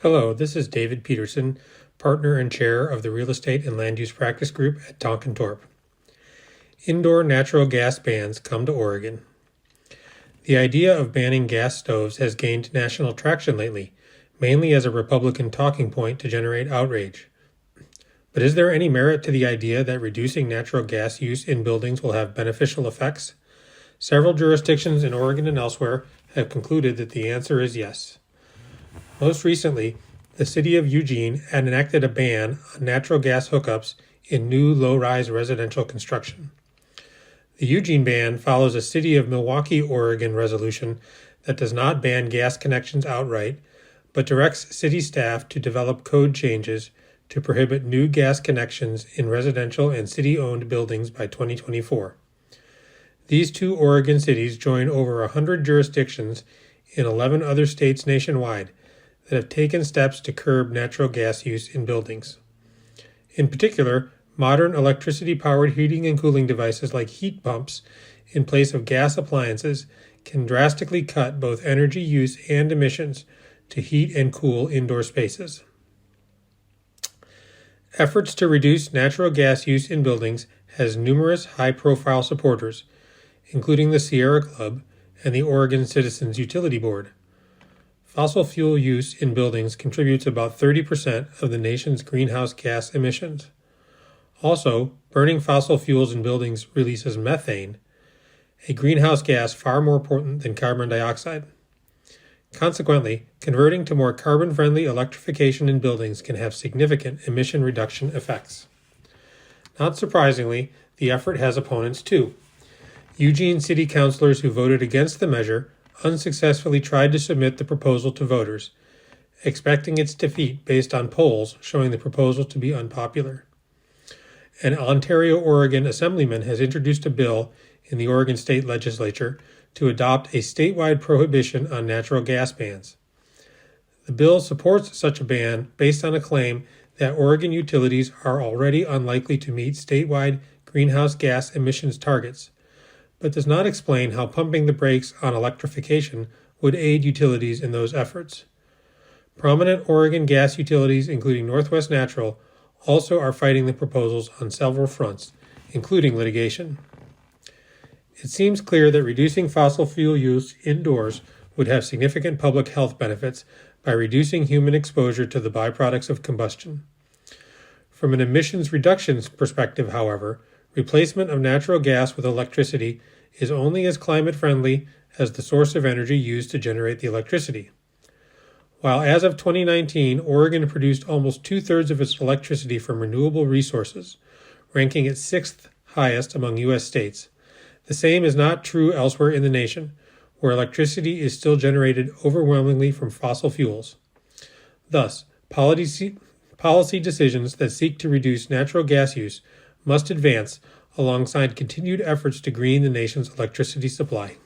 Hello, this is David Petersen, partner and chair of the Real Estate and Land Use Practice Group at Tonkin Torp. Indoor natural gas bans come to Oregon. The idea of banning gas stoves has gained national traction lately, mainly as a Republican talking point to generate outrage. But is there any merit to the idea that reducing natural gas use in buildings will have beneficial effects? Several jurisdictions in Oregon and elsewhere have concluded that the answer is yes. Most recently, the city of Eugene had enacted a ban on natural gas hookups in new low-rise residential construction. The Eugene ban follows a city of Milwaukie, Oregon resolution that does not ban gas connections outright, but directs city staff to develop code changes to prohibit new gas connections in residential and city-owned buildings by 2024. These two Oregon cities join over 100 jurisdictions in 11 other states nationwide that have taken steps to curb natural gas use in buildings. In particular, modern electricity-powered heating and cooling devices like heat pumps in place of gas appliances can drastically cut both energy use and emissions to heat and cool indoor spaces. Efforts to reduce natural gas use in buildings has numerous high-profile supporters, including the Sierra Club and the Oregon Citizens Utility Board. Fossil fuel use in buildings contributes about 30% of the nation's greenhouse gas emissions. Also, burning fossil fuels in buildings releases methane, a greenhouse gas far more potent than carbon dioxide. Consequently, converting to more carbon-friendly electrification in buildings can have significant emission reduction effects. Not surprisingly, the effort has opponents too. Eugene city councilors who voted against the measure unsuccessfully tried to submit the proposal to voters, expecting its defeat based on polls showing the proposal to be unpopular. An Ontario-Oregon assemblyman has introduced a bill in the Oregon State Legislature to adopt a statewide prohibition on natural gas bans. The bill supports such a ban based on a claim that Oregon utilities are already unlikely to meet statewide greenhouse gas emissions targets, but does not explain how pumping the brakes on electrification would aid utilities in those efforts. Prominent Oregon gas utilities, including Northwest Natural, also are fighting the proposals on several fronts, including litigation. It seems clear that reducing fossil fuel use indoors would have significant public health benefits by reducing human exposure to the byproducts of combustion. From an emissions reductions perspective, however, replacement of natural gas with electricity is only as climate-friendly as the source of energy used to generate the electricity. While as of 2019, Oregon produced almost two-thirds of its electricity from renewable resources, ranking it sixth highest among U.S. states, the same is not true elsewhere in the nation, where electricity is still generated overwhelmingly from fossil fuels. Thus, policy decisions that seek to reduce natural gas use must advance alongside continued efforts to green the nation's electricity supply.